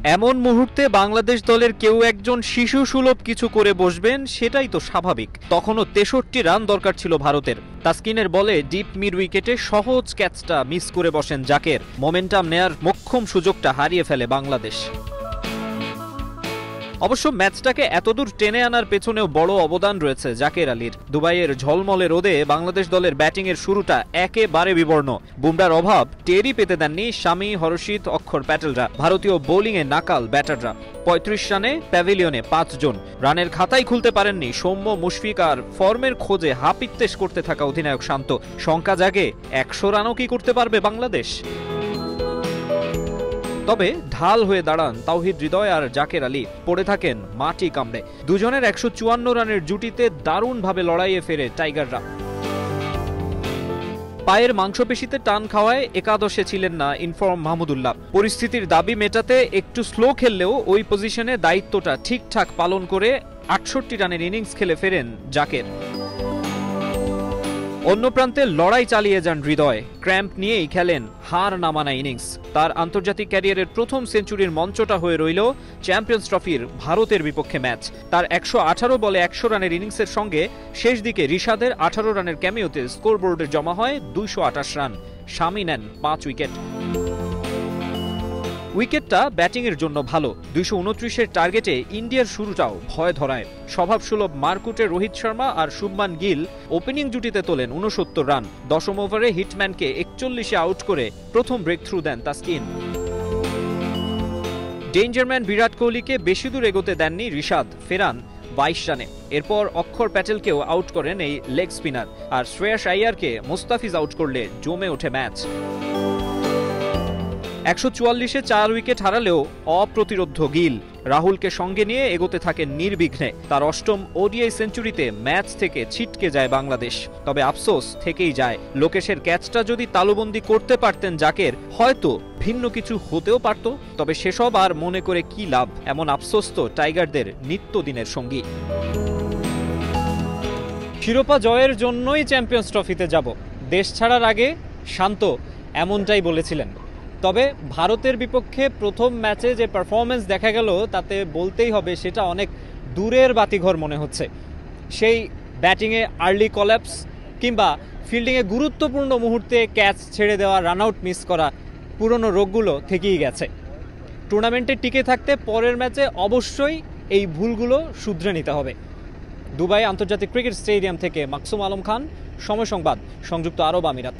এমন মুহূর্তে বাংলাদেশ দলের কেউ একজন শিশু সুলভ কিছু করে বসবেন, সেটাই তো স্বাভাবিক। তখনও ৬৩ রান দরকার ছিল ভারতের। তাসকিনের বলে ডিপ মিড উইকেটে সহজ ক্যাচটা মিস করে বসেন জাকের। মোমেন্টাম নেয়ার মোক্ষম সুযোগটা হারিয়ে ফেলে বাংলাদেশ। অবশ্য ম্যাচটাকে এতদূর টেনে আনার পেছনেও বড় অবদান রয়েছে জাকের আলীর। দুবাইয়ের ঝলমলে রোদে বাংলাদেশ দলের ব্যাটিংয়ের শুরুটা একেবারে বিবর্ণ। বুমরার অভাব টেরই পেতে দেননি শামি, হরষিত, অক্ষর প্যাটেলরা। ভারতীয় বোলিংয়ে নাকাল ব্যাটাররা। ৩৫ রানে প্যাভিলিয়নে ৫ জন। রানের খাতাই খুলতে পারেননি সৌম্য, মুশফিক আর ফর্মের খোঁজে হাপিত্তেশ করতে থাকা অধিনায়ক শান্ত। শঙ্কা জাগে ১০০ রানও কি করতে পারবে বাংলাদেশ? তবে ঢাল হয়ে দাঁড়ান তাওহিদ হৃদয় আর জাকের আলী। পড়ে থাকেন মাটি কামড়ে। দুজনের ১৫৪ রানের জুটিতে দারুণভাবে লড়াইয়ে ফেরে টাইগাররা। পায়ের মাংসপেশিতে টান খাওয়ায় একাদশে ছিলেন না ইনফর্ম মাহমুদুল্লাহ। পরিস্থিতির দাবি মেটাতে একটু স্লো খেললেও ওই পজিশনে দায়িত্বটা ঠিকঠাক পালন করে ৬৮ রানের ইনিংস খেলে ফেরেন জাকের। অন্য প্রান্তে লড়াই চালিয়ে যান হৃদয়। ক্র্যাম্প নিয়েই খেলেন হার নামানা ইনিংস। তার আন্তর্জাতিক ক্যারিয়ারের প্রথম সেঞ্চুরির মঞ্চটা হয়ে রইল চ্যাম্পিয়ন্স ট্রফির ভারতের বিপক্ষে ম্যাচ। তার ১১৮ বলে ১০০ রানের ইনিংসের সঙ্গে শেষ দিকে রিশাদের ১৮ রানের ক্যামিওতে স্কোরবোর্ডে জমা হয় ২২৮ রান। শামি নেন ৫ উইকেট। উইকেটটা ব্যাটিংয়ের জন্য ভালো। ২২৯-এর টার্গেটে ইন্ডিয়ার শুরুটাও ভয় ধরায়। স্বভাবসুলভ মারকুটে রোহিত শর্মা আর শুভমান গিল ওপেনিং জুটিতে তোলেন ৬৯ রান। দশম ওভারে হিটম্যানকে ৪১-এ আউট করে প্রথম ব্রেক থ্রু দেন তাসকিন। ডেঞ্জারম্যান বিরাট কোহলিকে বেশি দূর এগোতে দেননি রিশাদ, ফেরান ২২ রানে। এরপর অক্ষর প্যাটেলকেও আউট করেন এই লেগ স্পিনার। আর শ্রেয়াস আইয়ারকে মোস্তাফিজ আউট করলে জমে ওঠে ম্যাচ। ১৪৪-এ ৪ উইকেট হারালেও অপ্রতিরোধ্য গিল। রাহুলকে সঙ্গে নিয়ে এগোতে থাকেন নির্বিঘ্নে। তার অষ্টম ওডিআই সেঞ্চুরিতে ম্যাচ থেকে ছিটকে যায় বাংলাদেশ। তবে আফসোস থেকেই যায়। লোকেশের ক্যাচটা যদি তালুবন্দি করতে পারতেন জাকের, হয়তো ভিন্ন কিছু হতেও পারত। তবে সেসব আর মনে করে কি লাভ? এমন আফসোস তো টাইগারদের নিত্যদিনের সঙ্গী। শিরোপা জয়ের জন্যই চ্যাম্পিয়ন্স ট্রফিতে যাব, দেশ ছাড়ার আগে শান্ত এমনটাই বলেছিলেন। তবে ভারতের বিপক্ষে প্রথম ম্যাচে যে পারফরমেন্স দেখা গেল, তাতে বলতেই হবে সেটা অনেক দূরের বাতিঘর মনে হচ্ছে। সেই ব্যাটিংয়ে আর্লি কল্যাপস কিংবা ফিল্ডিংয়ে গুরুত্বপূর্ণ মুহূর্তে ক্যাচ ছেড়ে দেওয়া, রান আউট মিস করা, পুরনো রোগগুলো থেকেই গেছে। টুর্নামেন্টে টিকে থাকতে পরের ম্যাচে অবশ্যই এই ভুলগুলো শুধরে নিতে হবে। দুবাই আন্তর্জাতিক ক্রিকেট স্টেডিয়াম থেকে মাকসুম আলম খান, সময় সংবাদ, সংযুক্ত আরব আমিরাত।